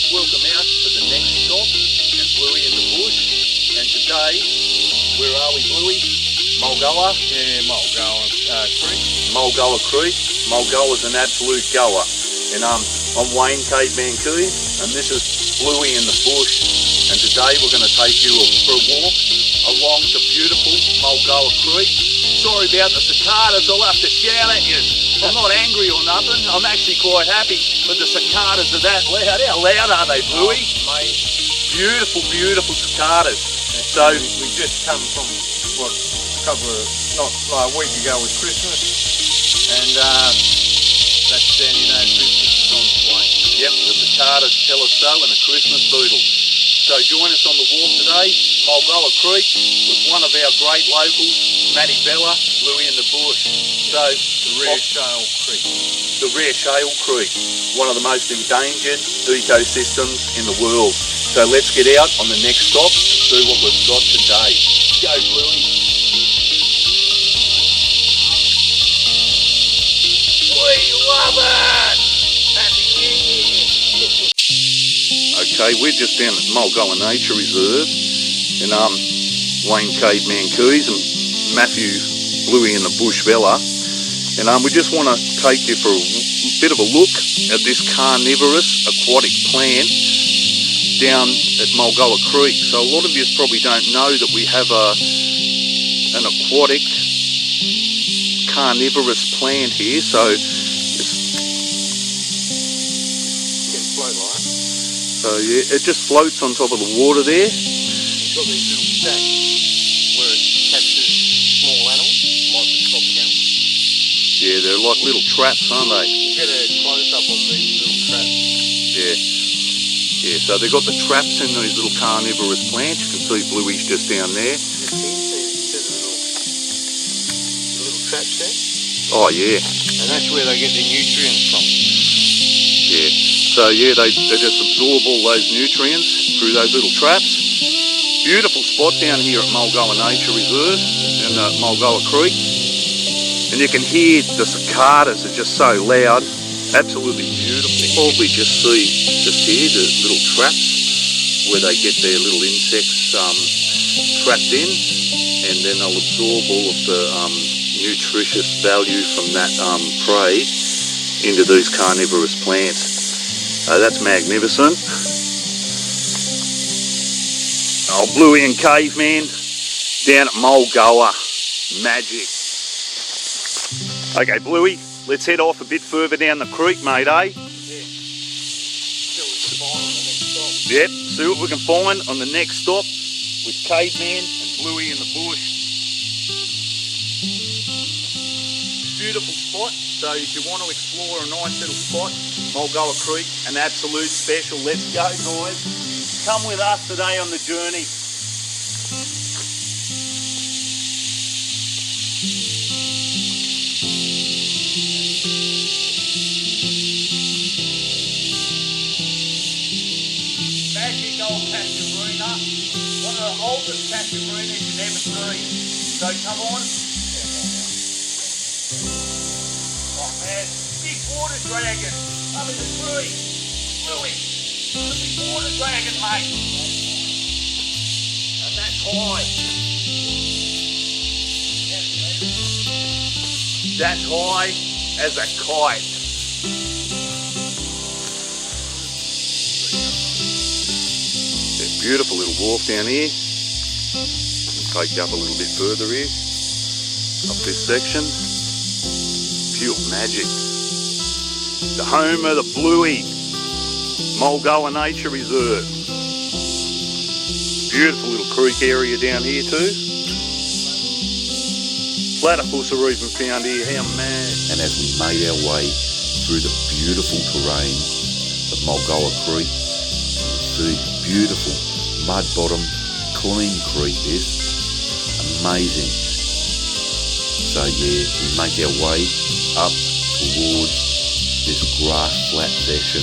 Welcome out to the next stop at Bluey in the bush. And today, where are we, Bluey? Mulgoa? Yeah, Mulgoa Creek. Mulgoa Creek. Mulgoa's an absolute goer. And I'm Wayne Caveman Keys, and this is Bluey in the bush. And today we're going to take you for a walk along the beautiful Mulgoa Creek. Sorry about the cicadas, I'll have to shout at you. I'm not angry or nothing, I'm actually quite happy, but the cicadas are that loud. How loud are they, Bluey? Mate. Beautiful, beautiful cicadas. So we just come from not a week ago was Christmas, and that's then Christmas is on its way. Yep, the cicadas tell us so, and a Christmas boodle. So join us on the walk today, Mulgoa Creek, with one of our great locals, Matty Bella, Bluey in the bush. So the rare Shale Creek. The rare Shale Creek, one of the most endangered ecosystems in the world. So let's get out on the next stop and see what we've got today. Go, Bluey. We love it! Happy New Year! Okay, we're just down at Mulgoa Nature Reserve, and Wayne Caveman Keys and Matthew Bluey in the Bush Vella, and we just want to take you for a bit of a look at this carnivorous aquatic plant down at Mulgoa Creek. So a lot of you probably don't know that we have an aquatic carnivorous plant here. So yeah, it just floats on top of the water there. It's got these little sacks where it catches small animals, like the crocodile. Yeah, they're like little traps, aren't they? We'll get a close-up of these little traps. Yeah, so they've got the traps in these little carnivorous plants. You can see Bluey's just down there. The little traps there. Oh, yeah. And that's where they get their nutrients from. Yeah. So yeah, they just absorb all those nutrients through those little traps. Beautiful spot down here at Mulgoa Nature Reserve in Mulgoa Creek. And you can hear the cicadas are just so loud. Absolutely beautiful. You can probably just see just here the little traps where they get their little insects trapped in, and then they'll absorb all of the nutritious value from that prey into these carnivorous plants. That's magnificent. Oh, Bluey and Caveman down at Mulgoa. Magic. Okay, Bluey, let's head off a bit further down the creek, mate, eh? Yeah. See what we can find on the next stop. Yep, see what we can find on the next stop with Caveman and Bluey in the bush. Beautiful spot. So if you want to explore a nice little spot, Mulgoa Creek, an absolute special. Let's go, guys. Come with us today on the journey. Magic old Casuarina, one of the oldest Casuarinas you've ever seen. So come on. Oh man, big water dragon up in the tree. Bluey, the big water dragon, mate. And that's high. That's high as a kite. There's a beautiful little wharf down here. We'll take you up a little bit further here, up this section. Pure magic. The home of the Bluey, Mulgoa Nature Reserve. Beautiful little creek area down here too. Platypus are even found here, how mad. And as we made our way through the beautiful terrain of Mulgoa Creek, you see beautiful mud bottom, clean creek this, amazing. So yeah, we make our way up towards this grass flat section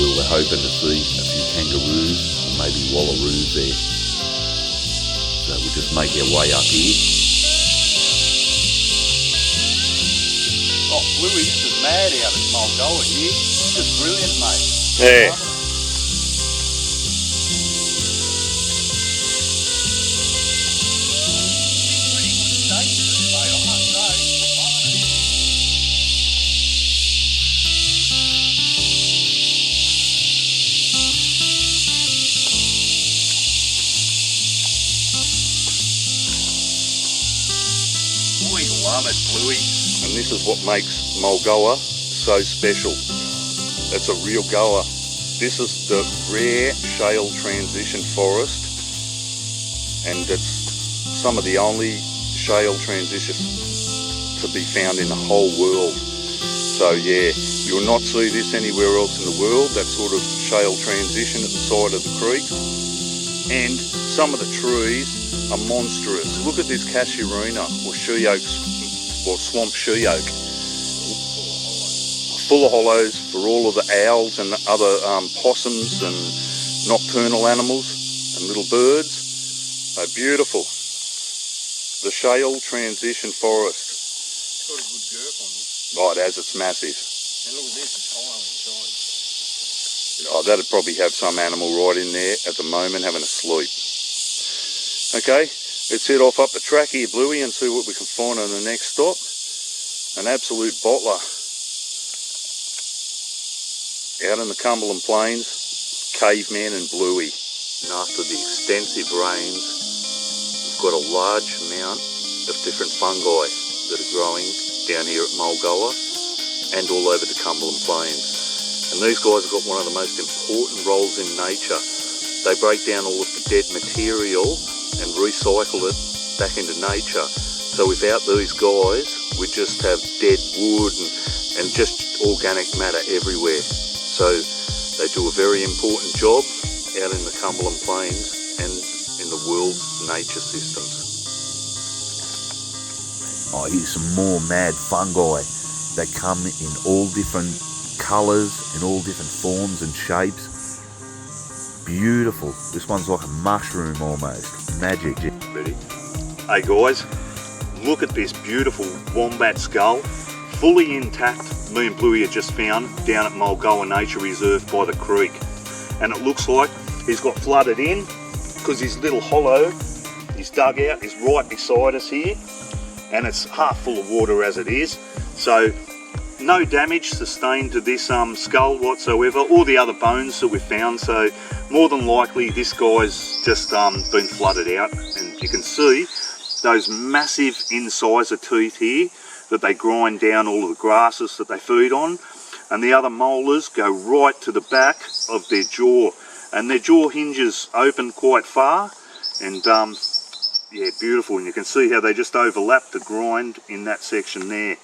where we're hoping to see a few kangaroos or maybe wallaroos there. So we'll just make our way up here. Oh, Bluey, this is mad out at Mulgoa here. This is brilliant, mate. Yeah. Marmot, bluey. And this is what makes Mulgoa so special. It's a real goer. This is the rare shale transition forest, and it's some of the only shale transitions to be found in the whole world. So yeah, you'll not see this anywhere else in the world, that sort of shale transition at the side of the creeks. And some of the trees are monstrous. Look at this casuarina, or she oak, or swamp she oak. Full of hollows for all of the owls and other possums and nocturnal animals and little birds. Beautiful. The shale transition forest. It's got a good girth on this. Oh, it has, it's massive. And look at this, it's hollow inside. Oh, that'd probably have some animal right in there at the moment having a sleep. Okay, let's head off up the track here, Bluey, and see what we can find on the next stop. An absolute bottler. Out in the Cumberland Plains, caveman and bluey. And after the extensive rains, we've got a large amount of different fungi that are growing down here at Mulgoa and all over the Cumberland Plains. And these guys have got one of the most important roles in nature. They break down all of the dead material and recycle it back into nature. So without these guys, we just have dead wood and just organic matter everywhere. So they do a very important job out in the Cumberland Plains and in the world's nature systems. Oh, here's some more mad fungi. They come in all different colours, in all different forms and shapes. Beautiful. This one's like a mushroom almost. Magic. Ready? Hey guys, look at this beautiful wombat skull, fully intact. Me and Bluey had just found down at Mulgoa Nature Reserve by the creek, and it looks like he's got flooded in because his little hollow, his dugout, is right beside us here, and it's half full of water as it is. So no damage sustained to this skull whatsoever, or the other bones that we found. So more than likely this guy's just been flooded out, and you can see those massive incisor teeth here that they grind down all of the grasses that they feed on, and the other molars go right to the back of their jaw, and their jaw hinges open quite far, and yeah, beautiful. And you can see how they just overlap the grind in that section there.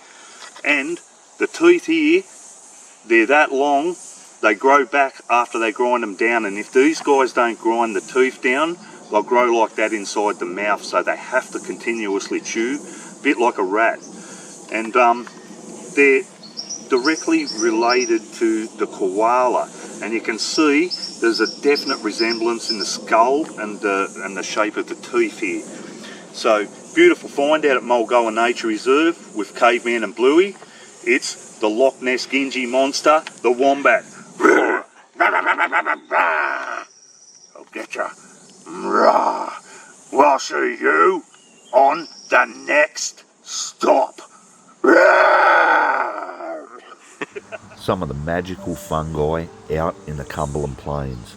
And the teeth here, they're that long, they grow back after they grind them down, and if these guys don't grind the teeth down, they'll grow like that inside the mouth, so they have to continuously chew, a bit like a rat. And they're directly related to the koala, and you can see there's a definite resemblance in the skull and the shape of the teeth here. So beautiful find out at Mulgoa Nature Reserve with Caveman and Bluey. It's the Loch Ness Gingy monster, the wombat. I'll get ya. We'll see you on the next stop. Some of the magical fungi out in the Cumberland Plains,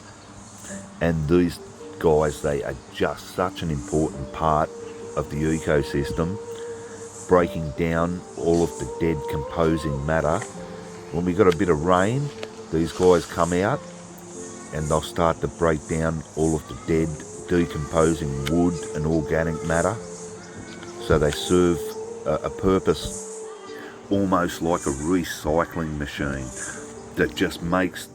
and these guys, they are just such an important part of the ecosystem, breaking down all of the dead composing matter. When we got a bit of rain, these guys come out and they'll start to break down all of the dead decomposing wood and organic matter. So they serve a purpose almost like a recycling machine that just makes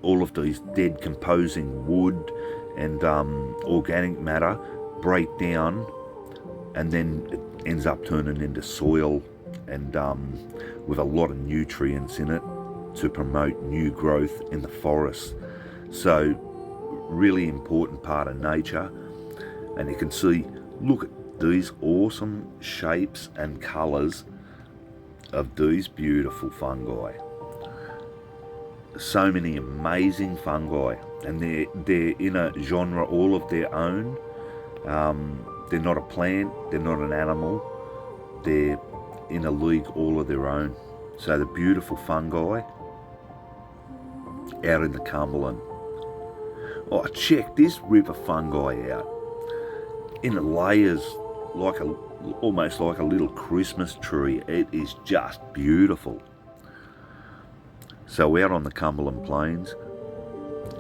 all of these dead composing wood and organic matter break down, and then it ends up turning into soil and with a lot of nutrients in it to promote new growth in the forest. So really important part of nature. And you can see, look at these awesome shapes and colours of these beautiful fungi. So many amazing fungi, and they're in a genre all of their own. They're not a plant, they're not an animal, they're in a league all of their own. So the beautiful fungi out in the Cumberland. Oh, check this river fungi out. In layers, like almost like a little Christmas tree. It is just beautiful. So out on the Cumberland Plains,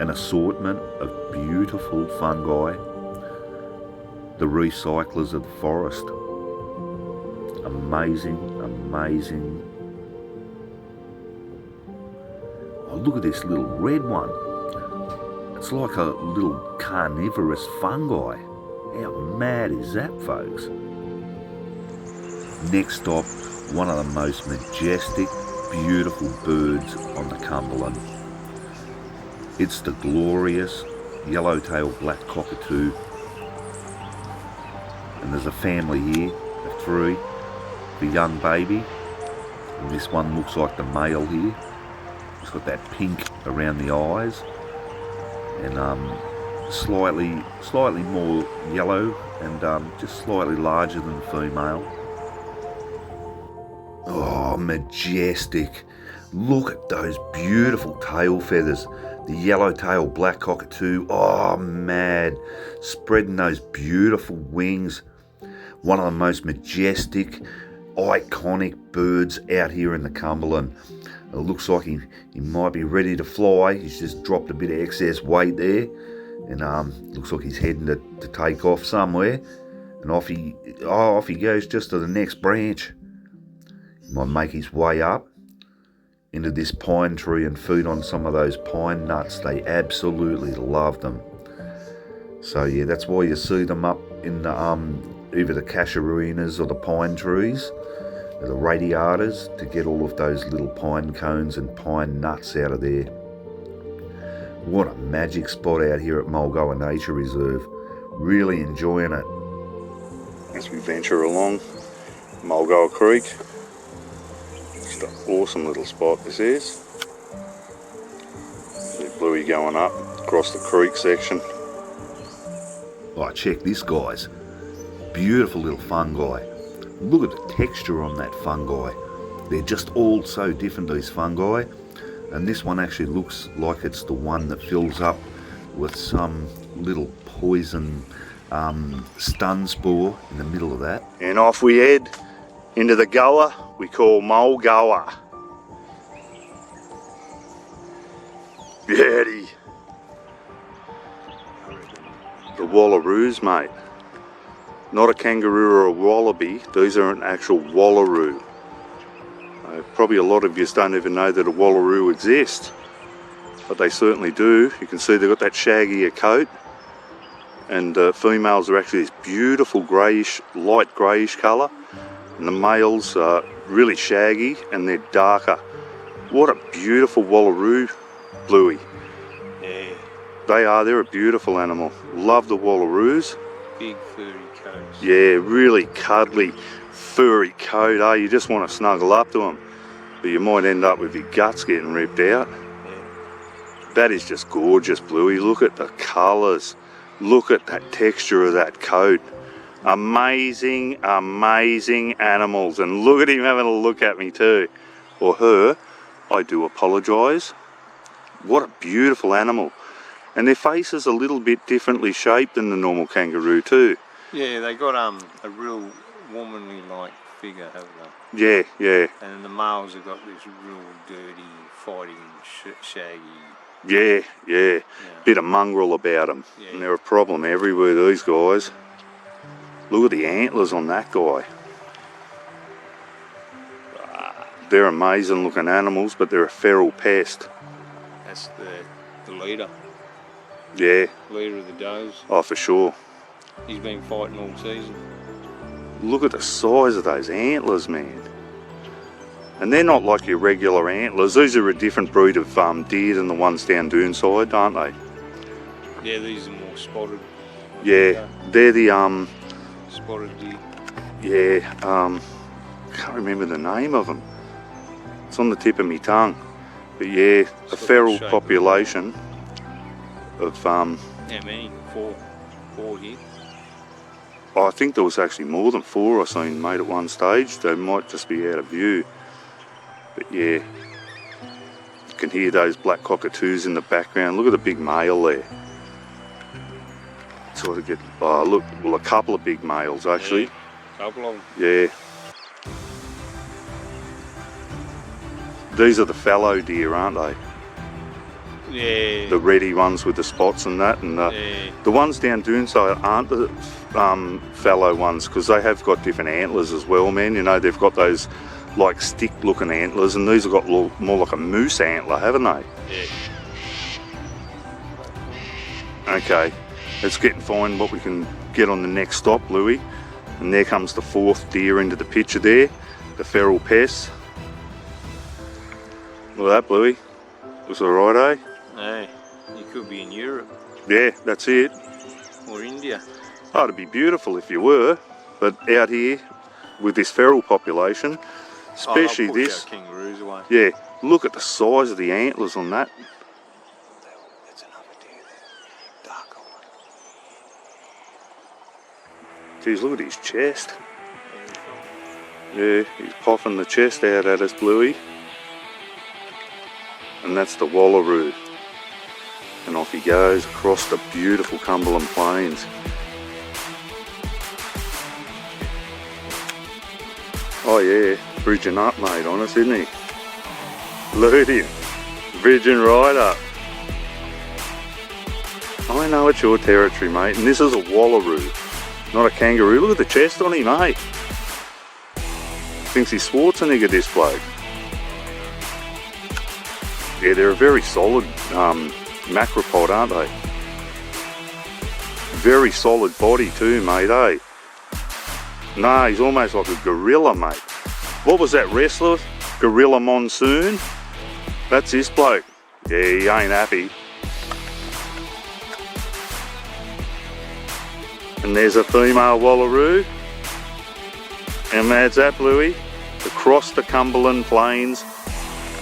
an assortment of beautiful fungi, the recyclers of the forest. Amazing, amazing. Oh, look at this little red one. It's like a little carnivorous fungi. How mad is that, folks? Next stop, one of the most majestic, beautiful birds on the Cumberland. It's the glorious yellow-tailed black cockatoo. And there's a family here of 3, the young baby. And this one looks like the male here. He's got that pink around the eyes. And slightly more yellow and just slightly larger than the female. Oh, majestic. Look at those beautiful tail feathers. The yellow-tailed black cockatoo. Oh, mad. Spreading those beautiful wings. One of the most majestic, iconic birds out here in the Cumberland. It looks like he might be ready to fly. He's just dropped a bit of excess weight there. And looks like he's heading to take off somewhere. And off he goes just to the next branch. He might make his way up into this pine tree and feed on some of those pine nuts. They absolutely love them. So yeah, that's why you see them up in the, either the casuarinas or the pine trees, or the radiators, to get all of those little pine cones and pine nuts out of there. What a magic spot out here at Mulgoa Nature Reserve. Really enjoying it. As we venture along Mulgoa Creek. Just an awesome little spot this is. See Bluey going up across the creek section. Oh, check this, guys. Beautiful little fungi. Look at the texture on that fungi. They're just all so different, these fungi. And this one actually looks like it's the one that fills up with some little poison stun spore in the middle of that. And off we head into the goa we call Mulgoa. Beauty. The wallaroos, mate. Not a kangaroo or a wallaby, these are an actual wallaroo. Probably a lot of you don't even know that a wallaroo exists, but they certainly do. You can see they've got that shaggier coat, and females are actually this beautiful greyish, light greyish colour, and the males are really shaggy and they're darker. What a beautiful wallaroo, Bluey. Yeah. They're a beautiful animal. Love the wallaroos. Big furry coats. Yeah, really cuddly, furry coat, eh? You just want to snuggle up to them, but you might end up with your guts getting ripped out. Yeah. That is just gorgeous, Bluey. Look at the colours. Look at that texture of that coat. Amazing, amazing animals. And look at him having a look at me too. Or her. I do apologise. What a beautiful animal. And their face is a little bit differently shaped than the normal kangaroo too. Yeah, they got a real womanly-like figure, haven't they? Yeah, yeah. And the males have got this real dirty, fighting, shaggy. Yeah, yeah. Bit of mongrel about them. Yeah. And they're a problem everywhere, these guys. Look at the antlers on that guy. They're amazing looking animals, but they're a feral pest. That's the leader. Yeah. Leader of the does. Oh, for sure. He's been fighting all season. Look at the size of those antlers, man. And they're not like your regular antlers. These are a different breed of deer than the ones down Doonside, aren't they? Yeah, these are more spotted. Yeah, they're the spotted deer. Yeah, can't remember the name of them. It's on the tip of my tongue. But yeah, a feral population of How many? Four here. I think there was actually more than 4 I seen made at one stage. They might just be out of view. But yeah, you can hear those black cockatoos in the background. Look at the big male there. Sort of get, oh look, well a couple of big males actually. Couple of them. Yeah. These are the fallow deer, aren't they? Yeah. The reddy ones with the spots and that, and the ones down Doonside aren't the fallow ones, because they have got different antlers as well, man. You know, they've got those like stick looking antlers, and these have got more like a moose antler, haven't they? Yeah. Okay, let's get and find what we can get on the next stop, Bluey. And there comes the fourth deer into the picture there, the feral pest. Look at that, Bluey. Looks alright, eh? Hey, you could be in Europe Yeah, that's it. or India. Oh, it'd be beautiful if you were, but out here with this feral population, especially they'll push this. our kangaroos away. Yeah, look at the size of the antlers on that. That's another deer there. Dark one. Geez, look at his chest. Yeah, he's puffing the chest out at us, Bluey. And that's the wallaroo. And off he goes across the beautiful Cumberland Plains. Oh yeah, bridging up, mate, on us, isn't he? Look at him, bridging right up. I know it's your territory, mate, and this is a wallaroo, not a kangaroo. Look at the chest on him, mate. Thinks he's Schwarzenegger, this bloke. Yeah, they're a very solid macropod, aren't they? Very solid body too, mate, eh? Nah, he's almost like a gorilla, mate. What was that wrestler? Gorilla Monsoon? That's this bloke. Yeah, he ain't happy. And there's a female wallaroo. And that's that, Bluey. Across the Cumberland Plains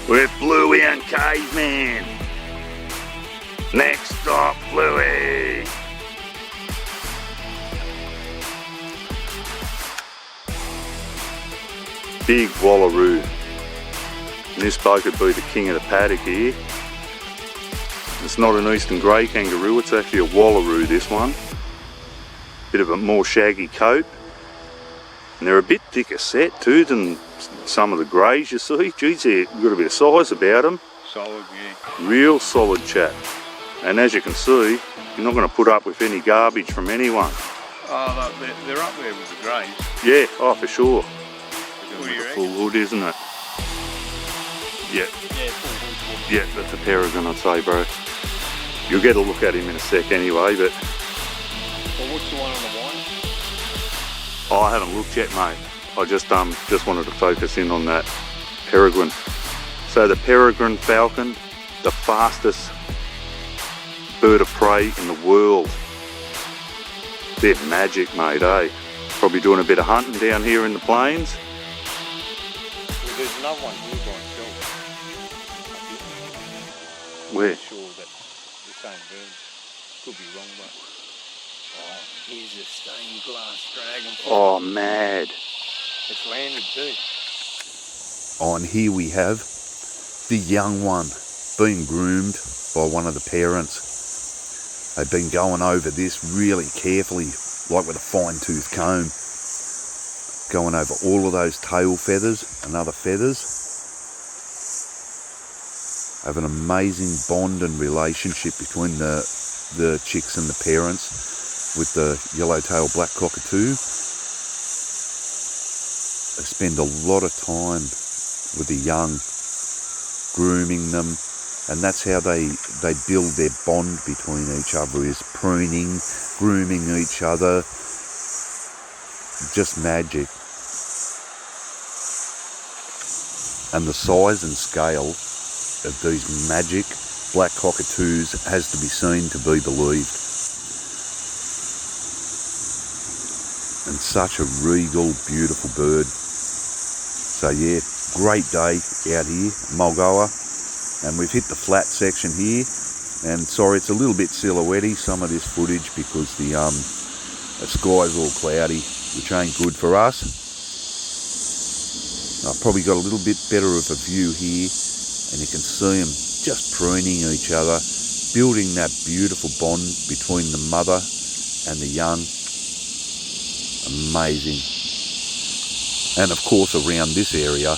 with Bluey and Caveman. Next stop, Bluey. Big wallaroo. And this bloke would be the king of the paddock here. It's not an eastern grey kangaroo, it's actually a wallaroo, this one. Bit of a more shaggy coat. And they're a bit thicker set too than some of the greys you see. Geez, they've got a bit of size about them. Solid, yeah. Real solid chap. And as you can see, you're not going to put up with any garbage from anyone. Oh, they're up there with the greys. Yeah, oh for sure. What do you Full reckon? hood, isn't it? Yeah, Yeah, full hood. yeah, that's a peregrine, I'd say, bro. You'll get a look at him in a sec anyway, but Well, what's the one on the wine? oh, I haven't looked yet, mate. I just wanted to focus in on that peregrine. So the peregrine falcon, the fastest bird of prey in the world. They're magic, mate, eh? Probably doing a bit of hunting down here in the plains. Well, there's another one here by itself. Where? I'm sure that's the same bird. Could be wrong, but oh, here's a stained glass dragonfly. Oh, mad. It's landed too. Oh, and here we have the young one being groomed by one of the parents. They've been going over this really carefully, like with a fine-tooth comb. Going over all of those tail feathers and other feathers. Have an amazing bond and relationship between the chicks and the parents with the yellow-tailed black cockatoo. They spend a lot of time with the young, grooming them, and that's how they build their bond between each other, is pruning, grooming each other. Just magic. And the size and scale of these magic black cockatoos has to be seen to be believed. And such a regal, beautiful bird. So yeah, great day out here, Mulgoa, and we've hit the flat section here. And sorry, it's a little bit silhouette-y, some of this footage, because the sky's all cloudy, which ain't good for us. I've probably got a little bit better of a view here, and you can see them just pruning each other, building that beautiful bond between the mother and the young. Amazing. And of course around this area,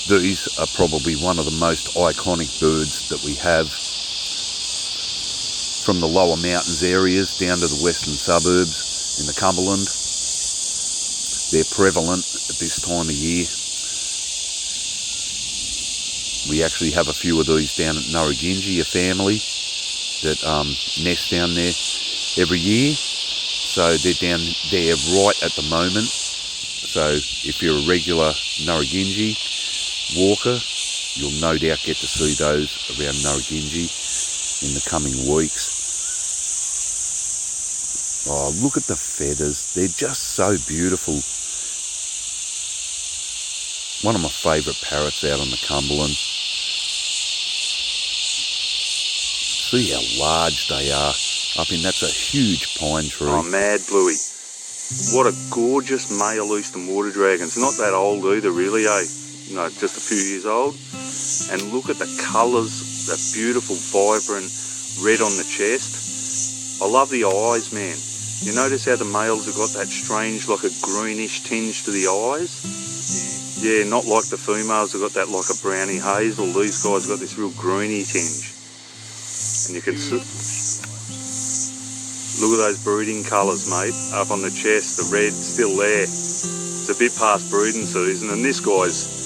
these are probably one of the most iconic birds that we have. From the lower mountains areas down to the western suburbs in the Cumberland. They're prevalent at this time of year. We actually have a few of these down at Narragansett, a family that nest down there every year. So they're down there right at the moment. So if you're a regular Narragansett walker, you'll no doubt get to see those around Narragansett in the coming weeks. Oh, look at the feathers. They're just so beautiful. One of my favourite parrots out on the Cumberland. See how large they are. That's a huge pine tree. Oh, mad bluey. What a gorgeous male eastern water dragon. It's not that old either, really, eh? No, just a few years old. And look at the colours, that beautiful, vibrant red on the chest. I love the eyes, man. You notice how the males have got that strange, like a greenish tinge to the eyes? Yeah, not like the females have got that like a browny hazel. These guys got this real greeny tinge. And you can see, look at those breeding colours, mate. Up on the chest, the red still there. It's a bit past breeding season, and this guy's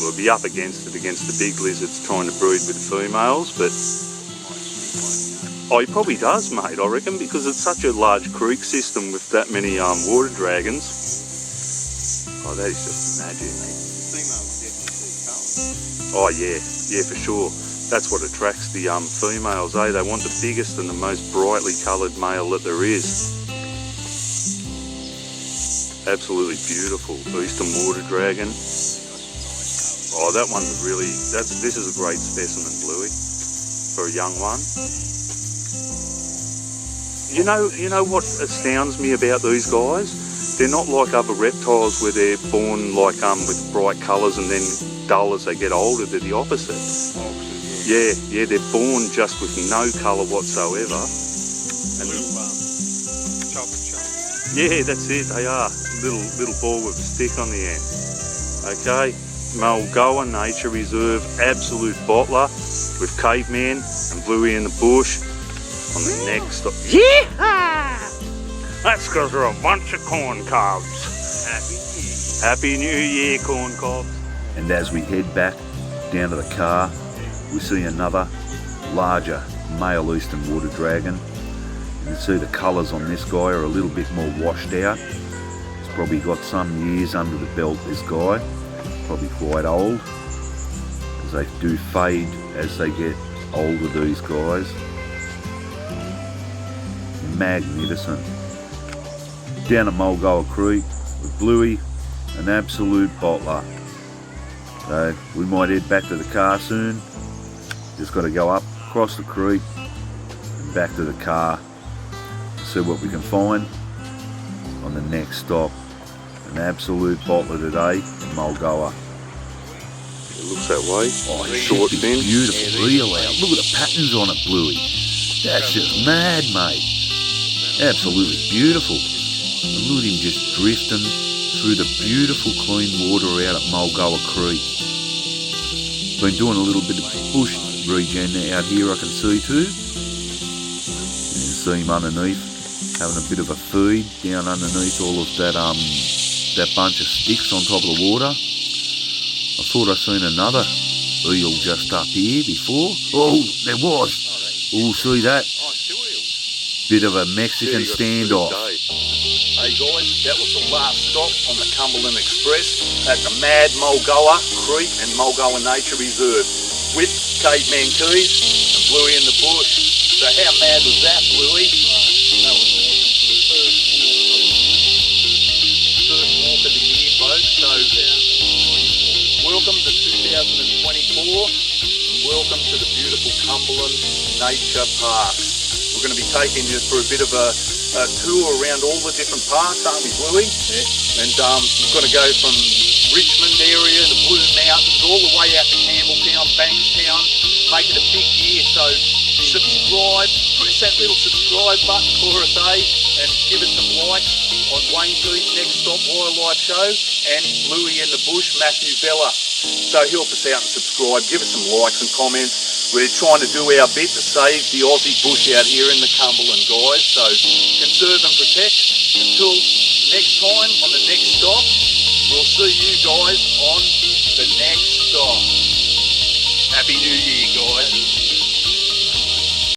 will be up against the big lizards trying to breed with the females, but oh, he probably does, mate, I reckon, because it's such a large creek system with that many water dragons. Oh, that is just magic. Oh yeah, for sure. That's what attracts the females, eh? They want the biggest and the most brightly coloured male that there is. Absolutely beautiful. Eastern water dragon. Oh, that one's really, this is a great specimen, Bluey, for a young one. You know what astounds me about these guys? They're not like other reptiles where they're born like with bright colours and then dull as they get older. They're the opposite. Yeah, they're born just with no colour whatsoever. And yeah, that's it. They are little ball with a stick on the end. Okay, Mulgoa Nature Reserve, absolute bottler with caveman and Bluey in the bush. On the next stop. Yeah! That's because they're a bunch of corn cobs. Happy New Year, corn cobs. And as we head back down to the car, we see another larger male eastern water dragon. You can see the colours on this guy are a little bit more washed out. He's probably got some years under the belt, this guy. Probably quite old, because they do fade as they get older, these guys. Magnificent. Down at Mulgoa Creek with Bluey, an absolute bottler. So we might head back to the car soon. Just got to go up across the creek and back to the car, see what we can find on the next stop. An absolute bottler today in Mulgoa. It looks that way. Oh, short fin. Beautiful reel out. Look at the patterns on it, Bluey. That's just mad, mate. Absolutely beautiful. And look at him just drifting through the beautiful clean water out at Mulgoa Creek. Been doing a little bit of bush regen out here, I can see too. You can see him underneath, having a bit of a feed down underneath all of that that bunch of sticks on top of the water. I thought I seen another eel just up here before. Oh, there was. Oh, see that? Bit of a Mexican standoff. Hey guys, that was the last stop on the Cumberland Express at the mad Mulgoa Creek and Mulgoa Nature Reserve with Caveman Keys and Bluey in the bush. So how mad was that, Bluey? That was awesome. First walk of the year, folks. So welcome to 2024 and welcome to the beautiful Cumberland Nature Parks. We're going to be taking you for a bit of a tour around all the different parks, aren't we, Bluey? Yeah. And we're going to go from Richmond area, the Blue Mountains, all the way out to Campbelltown, Bankstown. Make it a big year, so subscribe, press that little subscribe button for us, eh? and give us some likes on Wayne Pete's Next Stop Wildlife Show and Bluey in the Bush, Matthew Vella. So help us out and subscribe, give us some likes and comments. We're trying to do our bit to save the Aussie bush out here in the Cumberland, guys. So conserve and protect. Until next time on the next stop, we'll see you guys on the next stop. Happy New Year, guys.